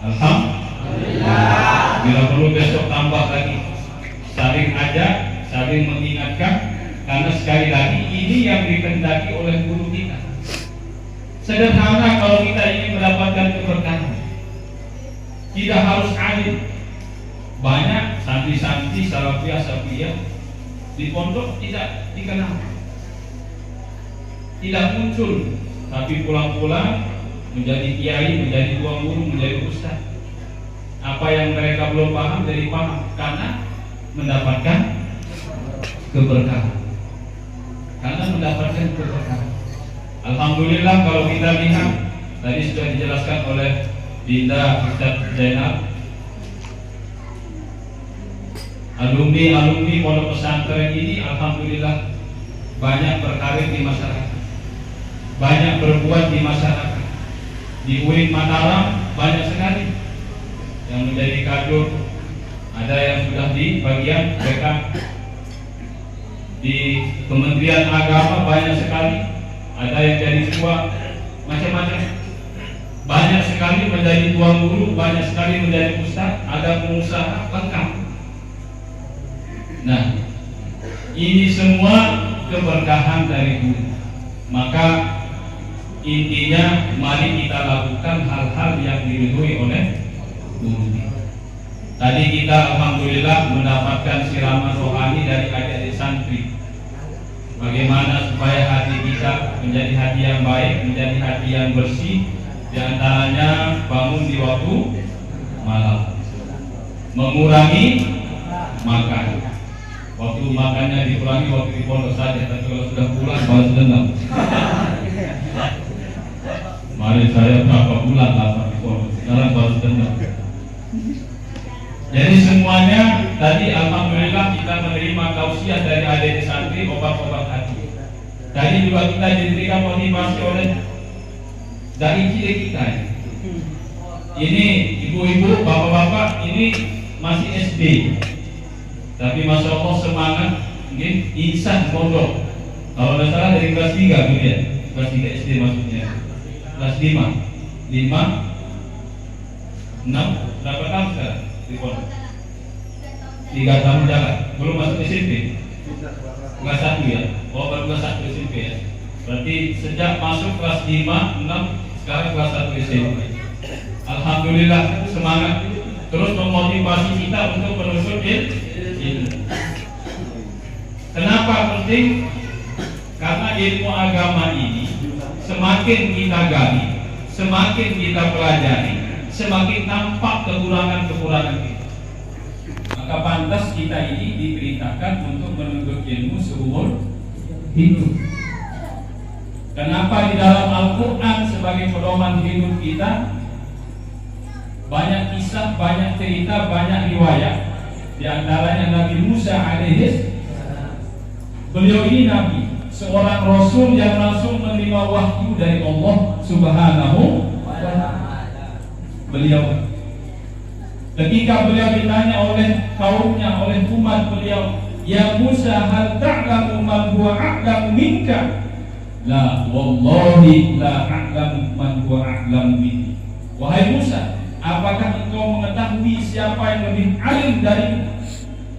Alhamdulillah. Bila perlu besok tambah lagi, saling ajak, saling mengingatkan, karena sekali lagi ini yang dikehendaki oleh guru kita. Sederhana kalau kita ingin mendapatkan keberkahan, tidak harus alim. Banyak santri-santri salafiyah safiyah di pondok tidak dikenal, tidak muncul, tapi pulang-pulang menjadi kiai, menjadi tuan guru, menjadi ustaz. Apa yang mereka belum paham jadi paham karena mendapatkan keberkahan. Alhamdulillah kalau kita lihat tadi sudah dijelaskan oleh Dinda Ustaz Zainal, alumni pondok pesantren ini alhamdulillah banyak berkarir di masyarakat, banyak berbuat di masyarakat. Di UIN Mataram banyak sekali yang menjadi kader, ada yang sudah di bagian BK, di Kementerian Agama banyak sekali, ada yang jadi ketua, macam-macam. Banyak sekali menjadi tuan guru, banyak sekali menjadi ustaz, ada pengusaha, lengkap. Nah, ini semua keberkahan dari guru. Maka intinya mari kita lakukan hal-hal yang diridhoi oleh guru. Tadi kita alhamdulillah mendapatkan siraman rohani dari adik-adik santri. Bagaimana supaya hati kita menjadi hati yang baik, menjadi hati yang bersih. Di antaranya bangun di waktu malam, mengurangi makan. Waktu makannya dikurangi waktu di pondok saja, tapi kalau sudah pulang balas dendam. Mari saya berapa bulan lapar di pondok, sekarang balas dendam. Jadi semuanya tadi alhamdulillah kita menerima tausiah dari adik santri obat-obat hati. Tadi juga kita diberikan motivasi oleh dari kita. Ini ibu-ibu, bapak-bapak ini masih SD, tapi masya Allah semangat, mungkin insan pondok. Kalau tidak salah dari kelas 3 kemudian kelas 3 SD maksudnya, kelas 5, 6, berapa tahun sekarang di pondok? 3 tahun jalan, belum masuk SMP, kelas 1 ya. Oh baru kelas 1 SMP ya. Berarti sejak masuk kelas 5, 6, sekarang kelas 1 SMP. Alhamdulillah semangat, terus memotivasi kita untuk menuntut ilmu. Kenapa penting? Karena ilmu agama ini semakin kita gali, semakin kita pelajari, semakin tampak kekurangan-kekurangan kita. Maka pantas kita ini diperintahkan untuk menuntut ilmu seumur hidup. Kenapa di dalam Al-Quran sebagai pedoman hidup kita banyak kisah, banyak cerita, banyak riwayat. Di antaranya Nabi Musa alaihi, beliau ini nabi, seorang rasul yang langsung menerima wahyu dari Allah Subhanahu wa ta'ala. Beliau ketika beliau ditanya oleh kaumnya, oleh umat beliau, "Ya Musa, hal ta'lamu man huwa a'lamu minka?" "La wallahi la a'lamu man huwa a'lamu minni." Wahai Musa, apakah engkau mengetahui siapa yang lebih alim darimu?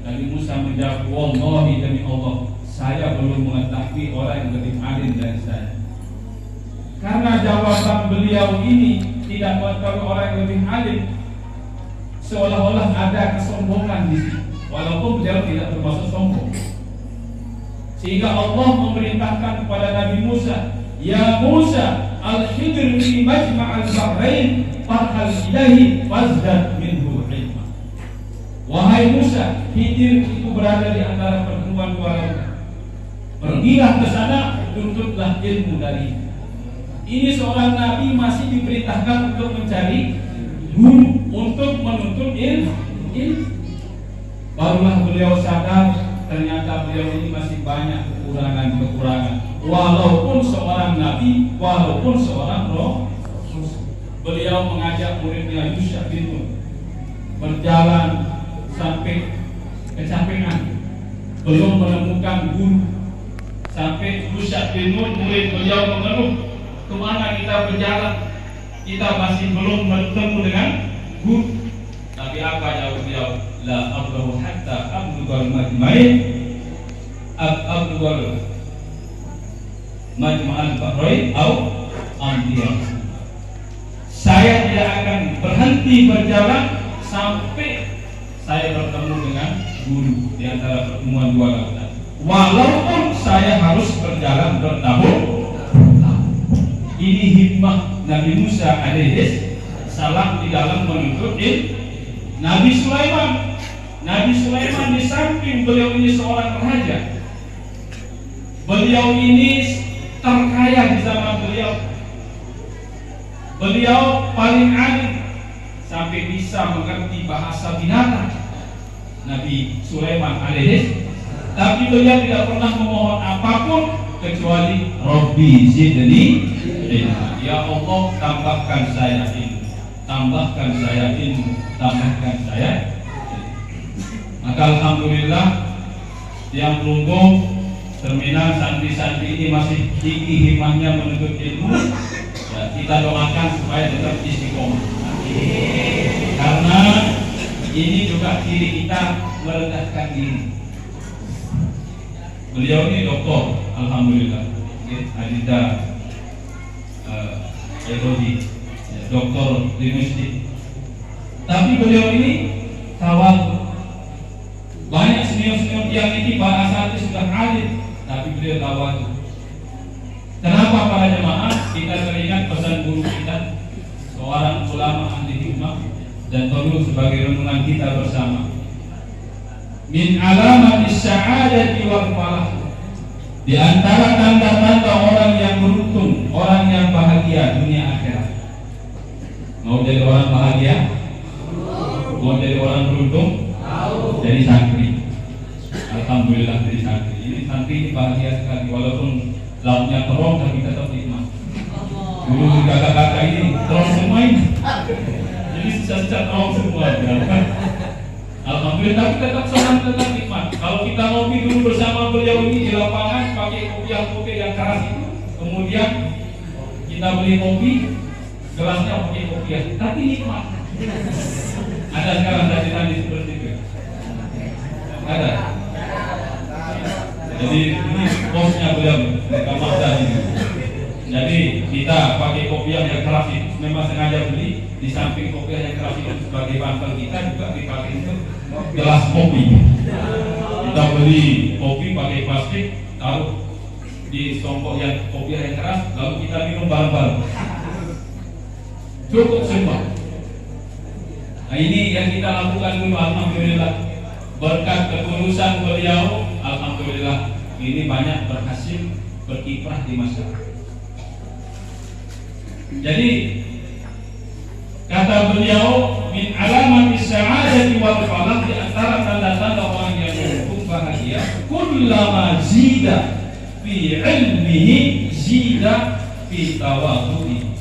Nabi Musa menjawab, "Wallahi demi Allah, saya belum mengetahui orang yang lebih alim dari saya." Karena jawaban beliau ini tidak mengetahui orang yang lebih alim, seolah-olah ada kesombongan di sini, walaupun beliau tidak termasuk sombong. Sehingga Allah memerintahkan kepada Nabi Musa, "Ya Musa, al-hidr fi majma'al bahrain farhal ilahi fazdad minhu ilma." Wahai Musa, Khidir itu berada di antara pertemuan dua lautan. Pergilah ke sana, tuntutlah ilmu dari. Ini seorang nabi masih diperintahkan untuk mencari guru, untuk menuntut ilmu. Barulah beliau sadar ternyata beliau ini masih banyak kekurangan. Walaupun seorang nabi, walaupun seorang roh, beliau mengajak muridnya Yusha bin Nun berjalan sampai kecapean, belum menemukan guru. Sampai Yusha bin Nun murid beliau mengeluh, "Kemana kita berjalan? Kita masih belum bertemu dengan guru." Tapi apa jawab beliau? "La abdahu hatta abdugal majma'in abdugal majma'al bahrain au amdiyah." Saya tidak akan berhenti berjalan sampai saya bertemu dengan guru di antara pertemuan dua lautan, walaupun saya harus berjalan bertahun-tahun. Ini hikmah Nabi Musa alaihi salam di dalam menuntut ilmu. Nabi Sulaiman di samping beliau ini seorang raja, beliau ini terkaya di zaman beliau. Beliau paling alim sampai bisa mengerti bahasa binatang, Nabi Sulaiman alaihi. Tapi beliau tidak pernah memohon apapun kecuali Rabbi zidni ilma. Ya Allah, tambahkan saya ilmu, tambahkan saya ilmu, tambahkan saya ilmu. Maka alhamdulillah yang beruntung terminal santri-santri ini masih tinggi hikmahnya menuntut ilmu. Ya, kita doakan supaya tetap istiqomah. Karena ini juga ciri kita merendahkan diri. Beliau ini doktor, alhamdulillah, Adida Erodi, doktor linguistik. Tapi beliau ini tawadu. Banyak senior-senior yang ini bahasa itu sudah alim, tapi beliau tawadu. Kenapa para jemaah? Kita teringat pesan guru kita, seorang ulama ahli hikmah, dan perlu sebagai renungan kita bersama. Min alamatis sa'adati wal falah. Di antara tanda-tanda orang yang beruntung, orang yang bahagia dunia akhirat. Mau jadi orang bahagia? Mau jadi orang beruntung? Jadi santri. Alhamdulillah jadi santri. Ini santri ini bahagia sekali, walaupun lautnya terong tapi tetap nikmat. Dulu kakak-kakak ini terong semua ini. Jadi sisa-sisa terong semua. Alhamdulillah, tapi tetap senang, tetap nikmat. Kalau kita ngopi dulu bersama beliau ini di lapangan pakai kopi yang keras itu, kemudian kita beli kopi, gelasnya pakai kopi, tapi nikmat. Ada sekarang tadi seperti itu? Ada. Jadi ini bosnya beliau, nggak maksa ini. Jadi kita pakai kopi yang keras itu memang sengaja beli. Di samping kopi yang keras itu sebagai bantal kita juga dipakai itu gelas kopi. Kita beli kopi pakai plastik, taruh di songkok yang kopi yang keras, lalu kita minum bareng-bareng. Cukup semua. Nah ini yang kita lakukan dulu, alhamdulillah. berkat ketulusan beliau, alhamdulillah ini banyak berhasil berkiprah di masyarakat. Jadi kata beliau, min alamati sa'adati wal falah, di antara tanda-tanda orang yang beruntung bahagia, kullama zida fi ilmihi zida fi tawadhu'i.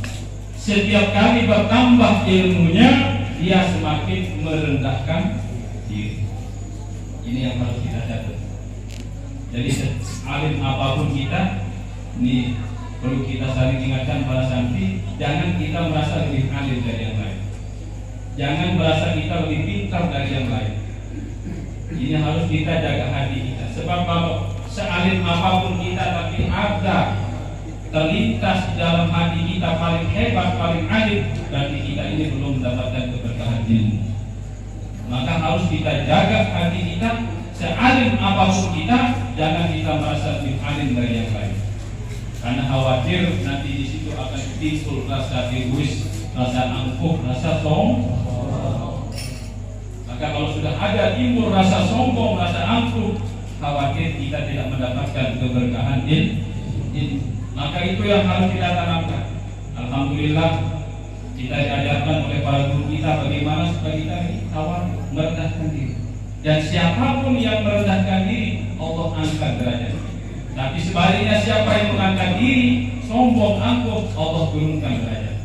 Setiap kali bertambah ilmunya, dia semakin merendahkan diri. Ini yang harus kita catat. Jadi alim apapun kita, ini perlu kita saling ingatkan para santri, jangan kita merasa lebih alim dari yang lain. Jangan merasa kita lebih pintar dari yang lain. Ini harus kita jaga hati kita. Sebab kalau sealim apapun kita, tapi ada terlintas di dalam hati kita paling hebat, paling alim, berarti kita ini belum mendapatkan keberkahan ilmu. Maka harus kita jaga hati kita. Sealim apapun kita, jangan kita merasa lebih alim dari yang lain. Karena khawatir nanti di situ akan timbul rasa egois, rasa angkuh, rasa sombong. Maka kalau sudah ada timbul rasa sombong, rasa angkuh, khawatir kita tidak mendapatkan keberkahan ilmu. Maka itu yang harus kita tanamkan. Alhamdulillah kita diajarkan oleh para guru kita bagaimana supaya kita tawar, merendahkan diri. Dan siapapun yang merendahkan diri, Allah angkat derajat. Tapi sebaliknya siapa yang mengangkat diri, sombong, angkuh, Allah turunkan derajat.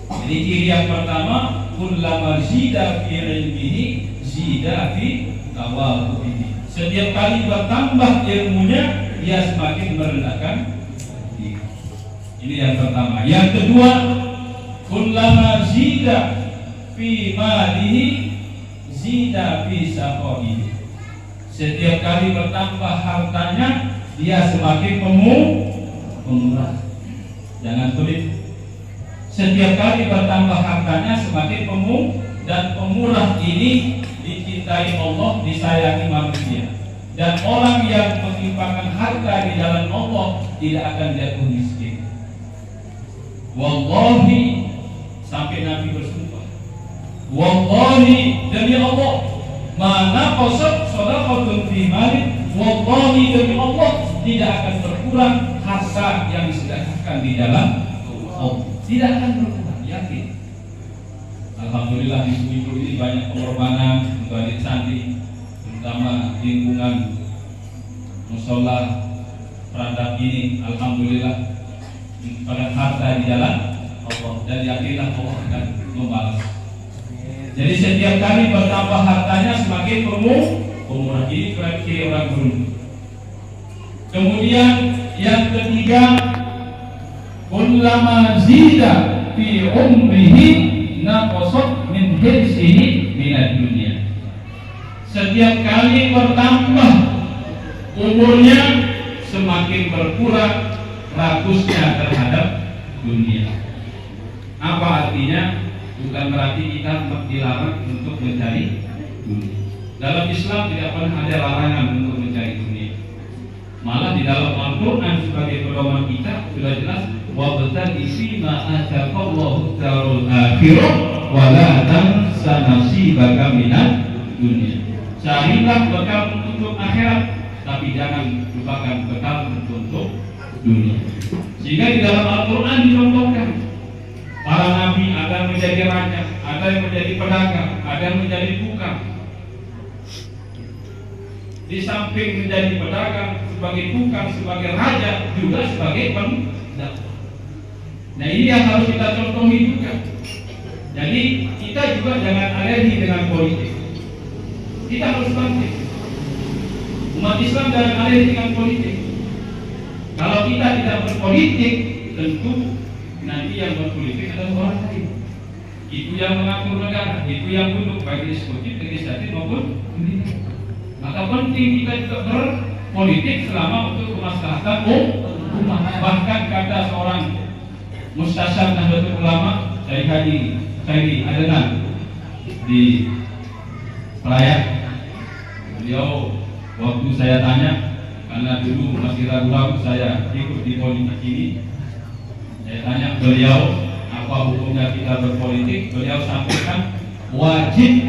Jadi ciri yang pertama, kullama zida fi ilmihi zida fi tawadhu'i. Setiap kali bertambah ilmunya, dia semakin merendahkan diri. Ini yang pertama. Yang kedua, kullama zida fi malihi zida fi saqaihi. Setiap kali bertambah hartanya, dia semakin pemurah. Jangan pelit. Setiap kali bertambah hartanya, semakin dan pemurah ini dicintai Allah, disayangi manusia. Dan orang yang menginfakkan harta di jalan Allah tidak akan jatuh miskin. Wallahi, sampai Nabi bersumpah, wallahi, demi Allah, mana qasad shadaqatun fi malin, wallahi demi Allah, tidak akan berkurang harta yang disedekahkan di jalan Allah. Tidak akan berkurang, yakin. Alhamdulillah ibu-ibu ini banyak pengorbanan untuk adik santri, terutama lingkungan musola perantau ini. Alhamdulillah pada harta di jalan Allah, dan yakinlah Allah akan membalas. Jadi setiap kali bertambah hartanya, semakin pemurah. Ini ciri orang beruntung. Kemudian yang ketiga, kullama zida fi umrihi naqasat min hirsihi minad dunya. Setiap kali bertambah umurnya, semakin berkurang ragusnya terhadap dunia. Apa artinya? Bukan berarti kita dilarang untuk mencari dunia. Dalam Islam tidak pernah ada larangan untuk mencari dunia. Malah di dalam Al-Quran sebagai pedoman kita sudah jelas, wabtaghi fima ataqallahu darul akhirah wa la tansa nasibaka minad dunya. Carilah bekal untuk akhirat, tapi jangan lupakan bekal untuk dunia. Sehingga di dalam Al-Quran dicontohkan para nabi, ada yang menjadi raja, ada yang menjadi pedagang, ada yang menjadi tukang. Di samping menjadi pedagang, sebagai tukang, sebagai raja, juga sebagai pendakwah. Nah ini yang harus kita contohi juga. Jadi kita juga jangan alergi dengan politik. Kita harus bangkit. Umat Islam jangan alergi dengan politik. Kalau kita tidak berpolitik, tentu nanti yang berpolitik adalah orang lain. Itu yang mengatur negara, itu yang duduk baik eksekutif, legislatif maupun pemerintah. Maka penting kita juga berpolitik selama untuk kemaslahatan umat. Bahkan kata seorang mustasyar Nahdlatul Ulama, Syekh Haji Khairi Adnan di Pelayan, beliau waktu saya tanya, karena dulu masih ragu-ragu saya ikut di politik ini, saya tanya beliau apa hukumnya kita berpolitik. Beliau sampaikan wajib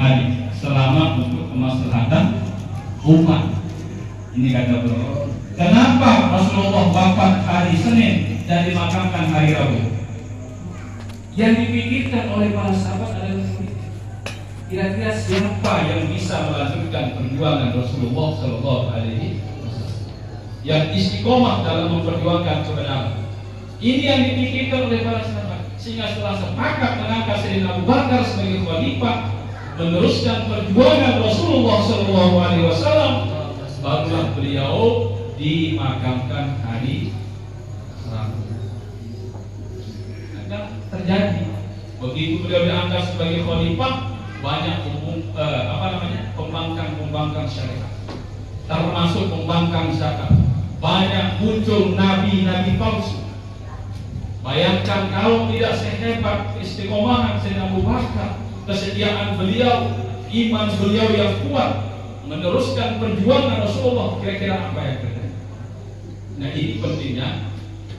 selama untuk kemaslahatan umat. Ini kata beliau. Kenapa Rasulullah wafat hari Senin dan dimakamkan hari Rabu? Yang dipikirkan oleh para sahabat adalah kira-kira siapa yang bisa melanjutkan perjuangan Rasulullah Shallallahu Alaihi Wasallam, yang istiqomah dalam memperjuangkan kebenaran. Ini yang dipikirkan oleh para sahabat, sehingga setelah sepakat mengangkat Sayyidina Abu Bakar sebagai khalifah meneruskan perjuangan Rasulullah Shallallahu Alaihi Wasallam, barulah beliau dimakamkan hari Rabu. Nah, terjadi begitu beliau diangkat sebagai khalifah, banyak pembangkang syariat, termasuk pembangkang zakat. Banyak muncul nabi-nabi palsu. Bayangkan kalau tidak sehebat istiqomahan Sayyidina Abu Bakar, kesetiaan beliau, iman beliau yang kuat meneruskan perjuangan Rasulullah, kira-kira apa yang terjadi? Nah, ini pentingnya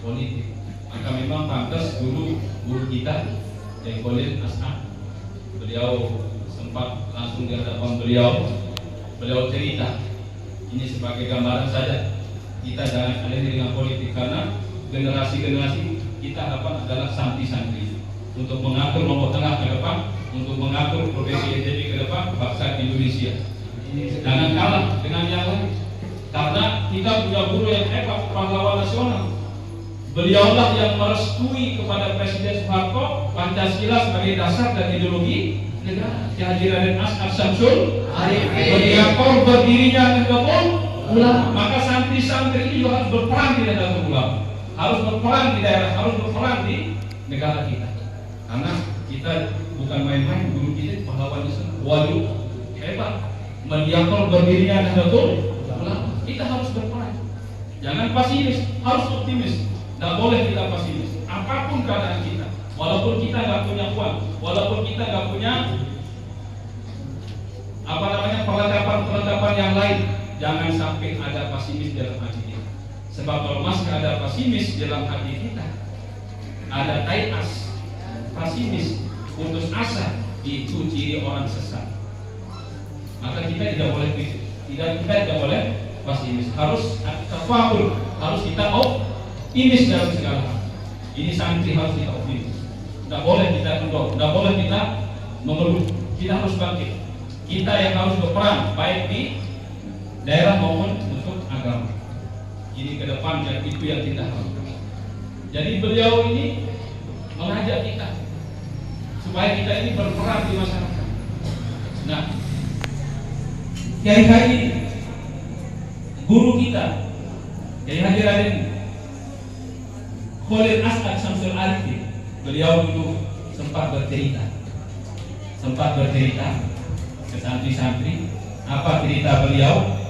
politik. Maka memang pantas dulu guru kita yang Khalil As'ad, beliau sempat langsung di hadapan beliau cerita, ini sebagai gambaran saja, kita jangan alih dengan politik, karena generasi-generasi kita harapan adalah santri-santri untuk mengatur nomor tengah ke depan, untuk mengatur profesi SDB ke depan bangsa Indonesia. Jangan kalah dengan yang lain, karena kita punya guru yang hebat, pahlawan nasional. Beliaulah yang merestui kepada Presiden Soeharto Pancasila sebagai dasar dan ideologi negara. Kehadiran As'ad Syamsul Arifin berdirinya Nahdlatul Ulama. Maka santri-santri ini juga harus berperan di Nahdlatul Ulama, harus berperan di daerah, harus berperan di negara kita. Karena kita bukan main-main, guru kita pahlawan Islam, wali hebat, mendiakor berdirinya Nahdlatul Ulama. Kita harus berperan, jangan pesimis, harus optimis. Tidak boleh kita pesimis. Apapun keadaan kita, walaupun kita nggak punya uang, walaupun kita nggak punya perlengkapan yang lain, jangan sampai ada pesimis dalam hati kita. Sebab kalau masih ada pesimis dalam hati kita, ada taias, pesimis, putus asa, itu ciri orang sesat. Maka kita tidak boleh boleh pesimis. Harus tafa'ul, harus kita optimis dalam segala hal. Ini santri harus kita optimis. Tidak boleh kita kendor, tidak boleh kita mengeluh. Kita harus bangkit. Kita yang harus berperan baik di daerah maupun untuk agama. Ini ke depan dan itu yang kita harus. Jadi beliau ini mengajak kita supaya kita ini berperan di masyarakat. Nah, Kiai guru kita, Kiai Haji Raden Khalil As'ad Syamsul Arifin, beliau dulu sempat bercerita ke santri-santri. Apa cerita beliau?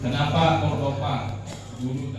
Kenapa Cordoba dulu